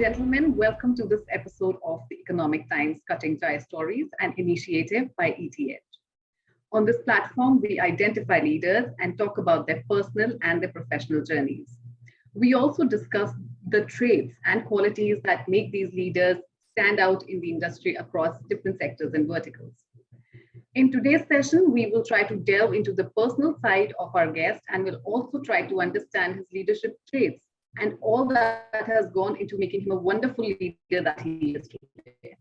gentlemen, welcome to this episode of the Economic Times Cutting Chai Stories, an initiative by ETH. On this platform, we identify leaders and talk about their personal and their professional journeys. We also discuss the traits and qualities that make these leaders stand out in the industry across different sectors and verticals. In today's session, we will try to delve into the personal side of our guest and will also try to understand his leadership traits and all that has gone into making him a wonderful leader that he is today.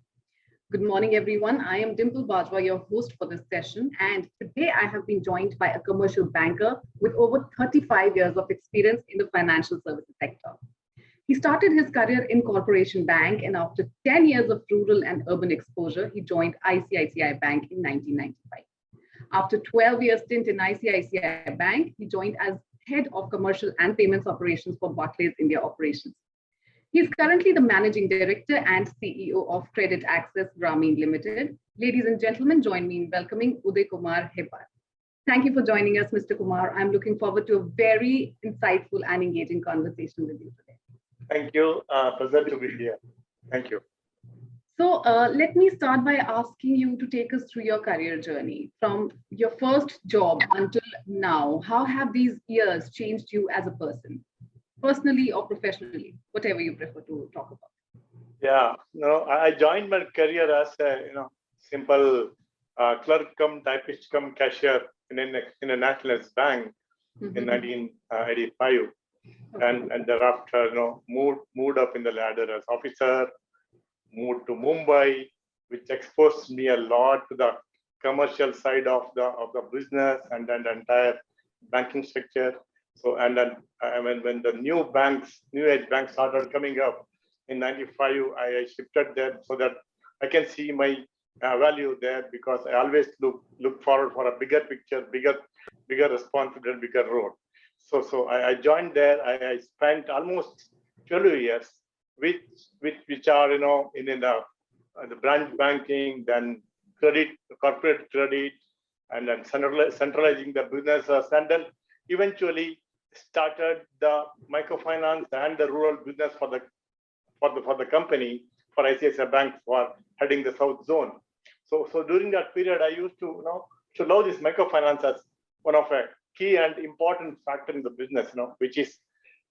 Good morning, everyone. I am Dimple Bajwa, your host for this session. And today I have been joined by a commercial banker with over 35 years of experience in the financial services sector. He started his career in Corporation Bank, and after 10 years of rural and urban exposure, he joined ICICI Bank in 1995. After 12 years stint in ICICI Bank, he joined as head of commercial and payments operations for Barclays India operations. He is currently the managing director and CEO of Credit Access Grameen Limited. Ladies and gentlemen, join me in welcoming Kumar Hebbar. Thank you for joining us, Mr. Kumar. I'm looking forward to a very insightful and engaging conversation with you today. Thank you. Pleasure to be here. Thank you. So let me start by asking you to take us through your career journey from your first job until now. How have these years changed you as a person, personally or professionally, whatever you prefer to talk about? Yeah, no, I joined my career as a simple clerk come typist come cashier in a nationalist bank in 1985, and thereafter moved up in the ladder as officer. Moved to Mumbai, which exposed me a lot to the commercial side of the business and then the entire banking structure. So and then when the new age banks started coming up in '95, I shifted there so that I can see my value there, because I always look forward for a bigger picture, bigger responsibility, bigger role. So I joined there. I spent almost 12 years. Which are in the branch banking, then corporate credit, and then centralizing the businesses, and then eventually started the microfinance and the rural business for the company for ICICI Bank for heading the South Zone. So during that period, I used to love this microfinance as one of a key and important factor in the business, which is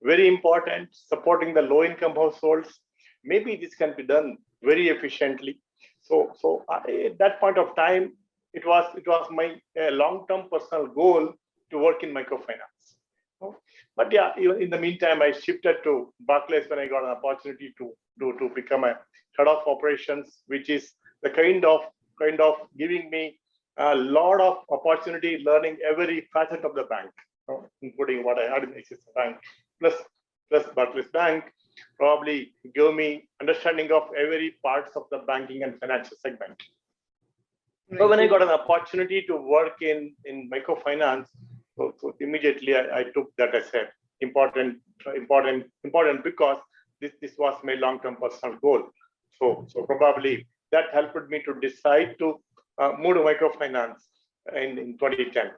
very important, supporting the low-income households. Maybe this can be done very efficiently. So at that point of time, it was my long-term personal goal to work in microfinance. But yeah, in the meantime, I shifted to Barclays when I got an opportunity to become a head of operations, which is the kind of giving me a lot of opportunity, learning every facet of the bank, including what I had in ICICI Bank. Plus Barclays Bank probably give me understanding of every parts of the banking and financial segment. Right. So when I got an opportunity to work in microfinance, so immediately I took that as a important because this was my long-term personal goal. So probably that helped me to decide to move to microfinance in 2010.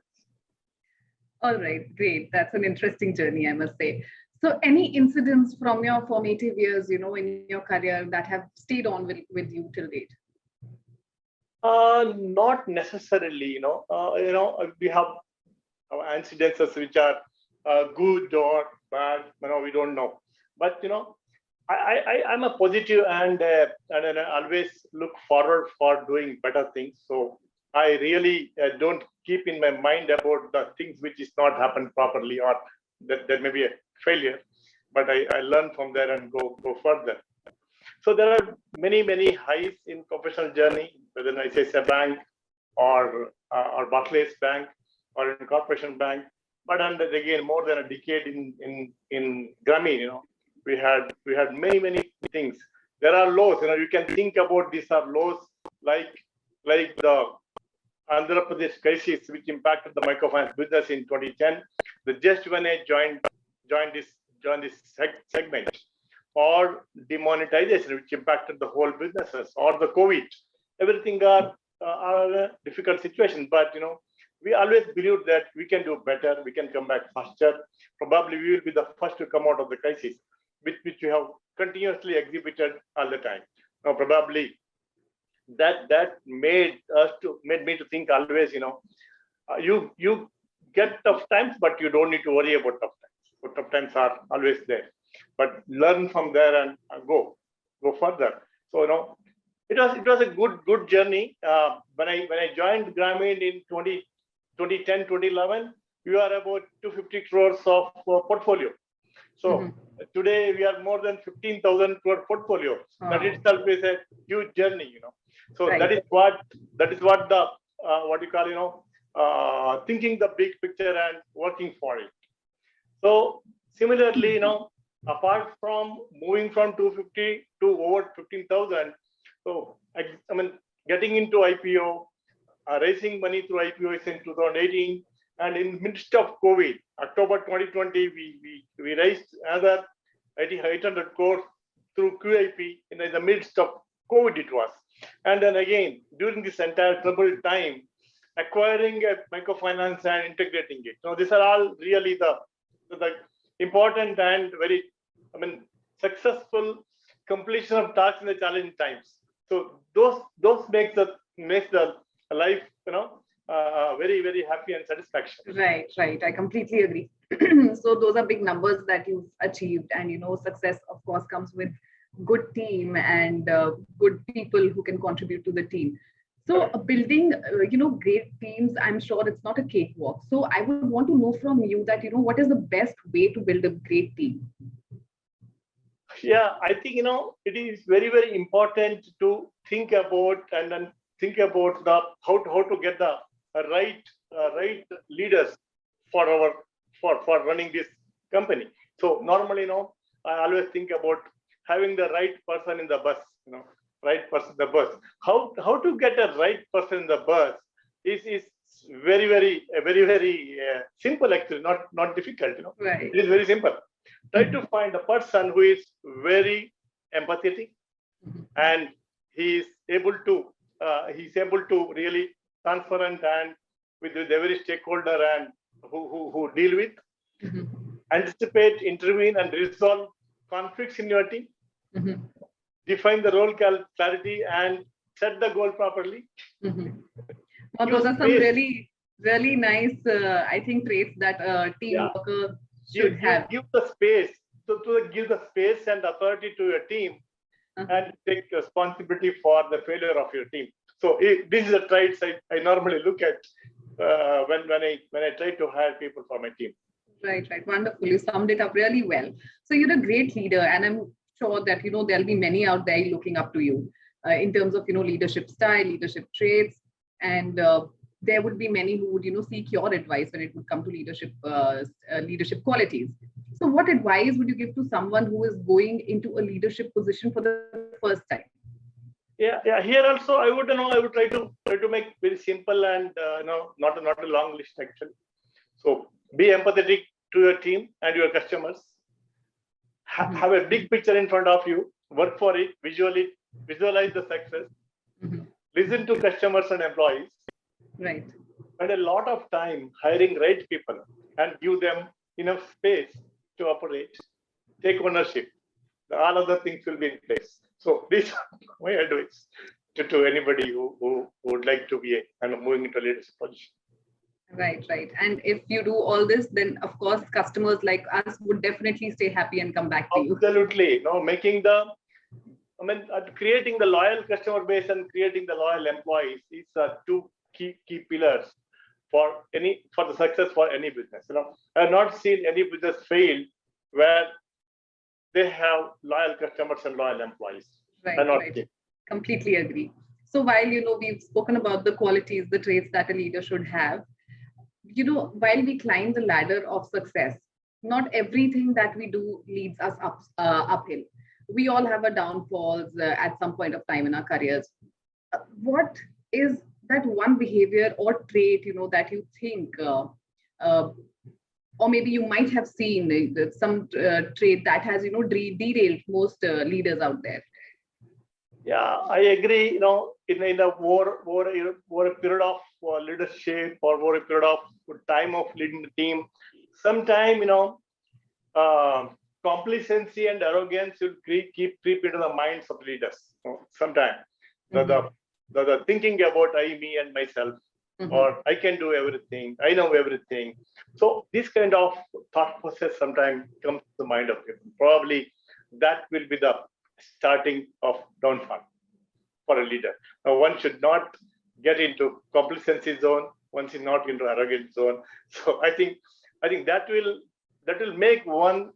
All right, great. That's an interesting journey, I must say. So any incidents from your formative years, in your career that have stayed on with you till date? Not necessarily, we have incidences which are good or bad, we don't know. But, I'm a positive and I always look forward for doing better things. So I really don't keep in my mind about the things which is not happened properly, or that there may be a failure, but I learn from there and go further. So there are many highs in professional journey, whether in ICICI Bank or Barclays Bank or in Corporation Bank. But again, more than a decade in Grameen, we had many things. There are lows. You can think about these are lows like the Andhra Pradesh crisis, which impacted the microfinance business in 2010. Just when I joined this segment, or demonetization, which impacted the whole businesses, or the COVID, everything are a difficult situation. But we always believe that we can do better, we can come back faster. Probably we will be the first to come out of the crisis. which we have continuously exhibited all the time. Now, probably that made me to think always, you get tough times, but you don't need to worry about tough times. So tough times are always there, but learn from there and go further. So it was a good journey. When I joined Grameen in 2010, 2011, we are about 250 crores of portfolio. So today we are more than 15,000 crore portfolio. That itself is a huge journey. So Right. that is what the what you call thinking the big picture and working for it. So similarly, apart from moving from 250 to over 15,000, so I mean getting into IPO, raising money through IPO is in 2018, and in midst of COVID, October 2020, we raised another 800 crores through QIP in the midst of COVID it was. And then again, during this entire troubled time, acquiring a microfinance and integrating it. So these are all really the important and very, successful completion of tasks in the challenging times. So those makes the life, very, very happy and satisfaction. Right. I completely agree. So those are big numbers that you've achieved, and success, of course, comes with good team and good people who can contribute to the team. So building, great teams, I'm sure it's not a cakewalk. So I would want to know from you that, what is the best way to build a great team? Yeah, I think, it is very, very important to think about and then think about how to get the right leaders for running this company. So normally, I always think about having the right person in the bus, right person in the bus. How to get a right person in the bus is very, very simple, actually, not difficult. Right. It is very simple. Try to find a person who is very empathetic, and he is able to really transparent and with every stakeholder and who deal with, anticipate, intervene, and resolve conflicts in your team. Define the role clarity and set the goal properly. Well, those are some really, really nice, I think, traits that a team worker should have. Give the space. So to give the space and authority to your team, and take responsibility for the failure of your team. So this is the traits I normally look at when I try to hire people for my team. Right. Wonderful. You summed it up really well. So you're a great leader, and I'm sure that there'll be many out there looking up to you in terms of leadership style, leadership traits, and there would be many who would seek your advice when it would come to leadership qualities. So what advice would you give to someone who is going into a leadership position for the first time? Yeah. Here also, I would try to make very simple and not a long list, actually. So be empathetic to your team and your customers. Have a big picture in front of you. Work for it. Visualize the success. Listen to customers and employees. Right. Spend a lot of time hiring right people and give them enough space to operate. Take ownership. All other things will be in place. So this is my advice to anybody who would like to be moving into a leadership position. Right. And if you do all this, then of course customers like us would definitely stay happy and come back to you. Absolutely. Creating the loyal customer base and creating the loyal employees is two key pillars for the success for any business. I have not seen any business fail where they have loyal customers and loyal employees. Right. Completely agree. So while we've spoken about the qualities, the traits that a leader should have, while we climb the ladder of success, not everything that we do leads us uphill. We all have our downfalls at some point of time in our careers. What is that one behavior or trait, that you think, or maybe you might have seen some trait that has, derailed most leaders out there? Yeah, I agree. In a over a period of leadership or over a period of time of leading the team, sometime complacency and arrogance will keep creep into the minds of leaders. Sometimes the thinking about I, me, and myself, or I can do everything, I know everything. So this kind of thought process sometimes comes to the mind of people. Probably that will be the starting of downfall for a leader. Now, one should not get into complacency zone. One should not into arrogant zone. So I think that will make one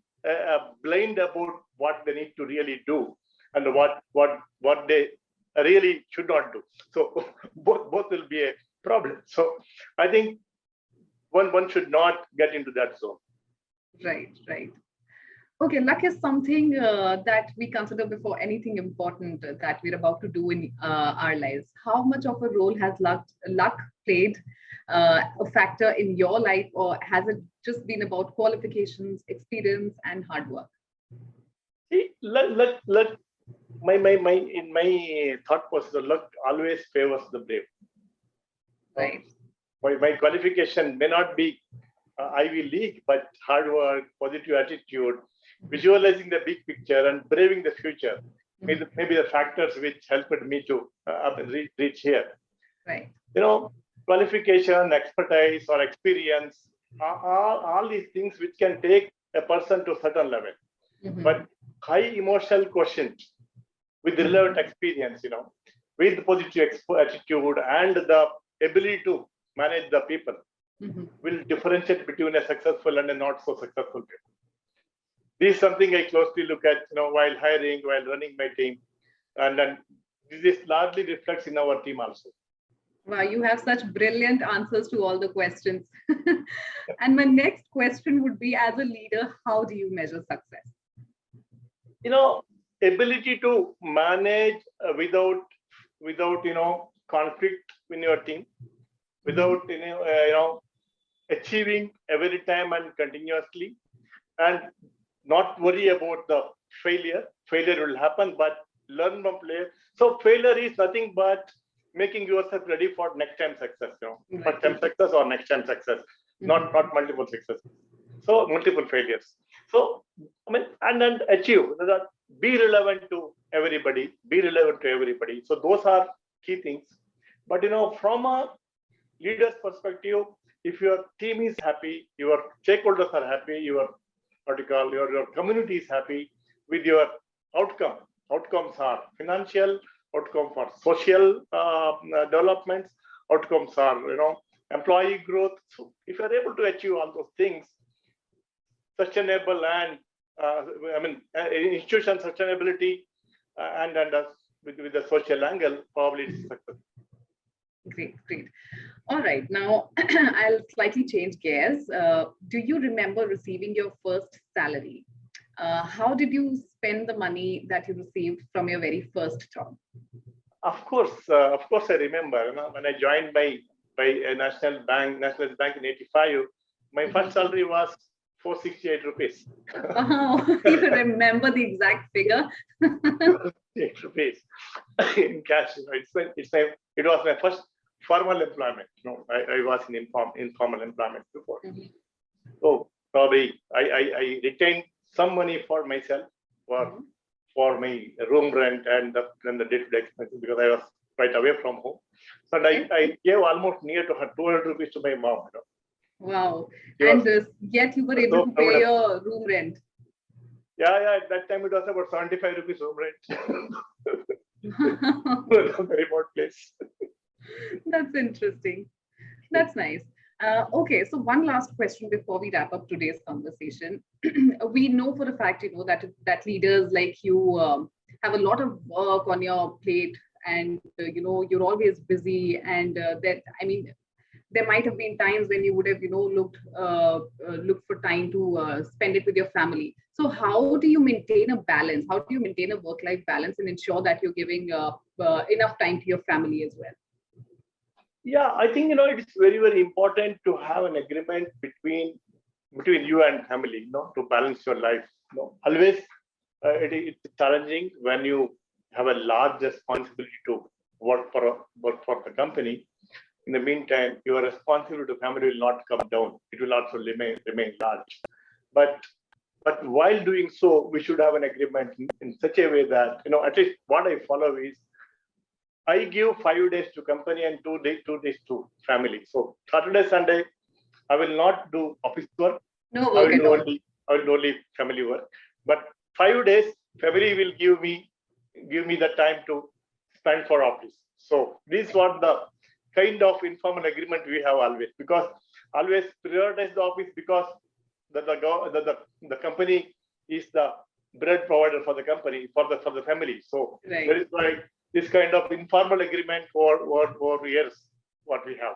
blind about what they need to really do and what they really should not do. So both will be a problem. So I think one should not get into that zone. Right, right. Okay, luck is something that we consider before anything important that we're about to do in our lives. How much of a role has luck played a factor in your life, or has it just been about qualifications, experience, and hard work? See, my in my thought process, luck always favors the brave. Right. My qualification may not be Ivy League, but hard work, positive attitude, visualizing the big picture, and braving the future. Maybe the factors which helped me to reach here. Right. Qualification, expertise, or experience are all these things which can take a person to a certain level. But high emotional quotient with relevant experience, with positive attitude and the ability to manage the people will differentiate between a successful and a not so successful people. This is something I closely look at, while hiring, while running my team, and then this largely reflects in our team also. Wow, you have such brilliant answers to all the questions. And my next question would be, as a leader, how do you measure success? Ability to manage without conflict in your team, without achieving every time and continuously, and not worry about the failure. Failure will happen, but learn from failure. So failure is nothing but making yourself ready for next time success. First time success or next time success, not multiple successes. So multiple failures. So and then achieve that. Be relevant to everybody. Be relevant to everybody. So those are key things. But from a leader's perspective, if your team is happy, your stakeholders are happy, your community is happy with your outcome. Outcomes are financial, outcome for social developments, outcomes are employee growth. So if you're able to achieve all those things, sustainable and institution sustainability and with the social angle, probably it's successful. Great, great. All right, now I'll slightly change gears. Do you remember receiving your first salary? How did you spend the money that you received from your very first job? Of course, I remember. When I joined by a nationalist bank in '85, my first salary was 468 rupees. Wow, you remember the exact figure? 8 rupees in cash. It was my first formal employment. I was in informal employment before. So probably I retained some money for myself for my room rent and the day-to-day expenses, because I was quite away from home. So I gave almost near to 200 rupees to my mom. Wow. And yet you were able to pay your room rent. Yeah. At that time it was about 75 rupees room rent. A very remote place. That's interesting. That's nice. Okay, so one last question before we wrap up today's conversation. We know for a fact, that leaders like you have a lot of work on your plate, and you're always busy, and there might have been times when you would have looked for time to spend it with your family. So how do you maintain a balance? How do you maintain a work-life balance and ensure that you're giving enough time to your family as well? Yeah, I think it's very, very important to have an agreement between you and family, to balance your life. Always it's challenging when you have a large responsibility to work for the company. In the meantime, your responsibility to family will not come down. It will also remain large. But But while doing so, we should have an agreement in such a way that, at least what I follow is I give 5 days to company and 2 days to family. So Saturday, Sunday, I will not do office work. No work at all. I will do only family work. But 5 days, family will give me the time to spend for office. So this is what the kind of informal agreement we have always, because always prioritize the office, because the company is the bread provider for the company, for the family. So Right. that is why this kind of informal agreement for years what we have.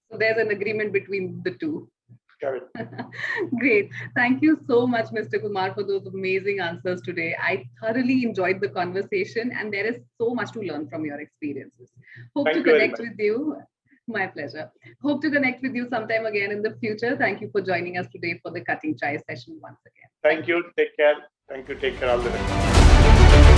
So there's an agreement between the two. Correct. Great. Thank you so much, Mr. Kumar, for those amazing answers today. I thoroughly enjoyed the conversation, and there is so much to learn from your experiences. Hope Thank to you very connect much. with you. My pleasure. Hope to connect with you sometime again in the future. Thank you for joining us today for the Cutting Chai session once again. Thank you. Take care. Thank you. Take care all the time.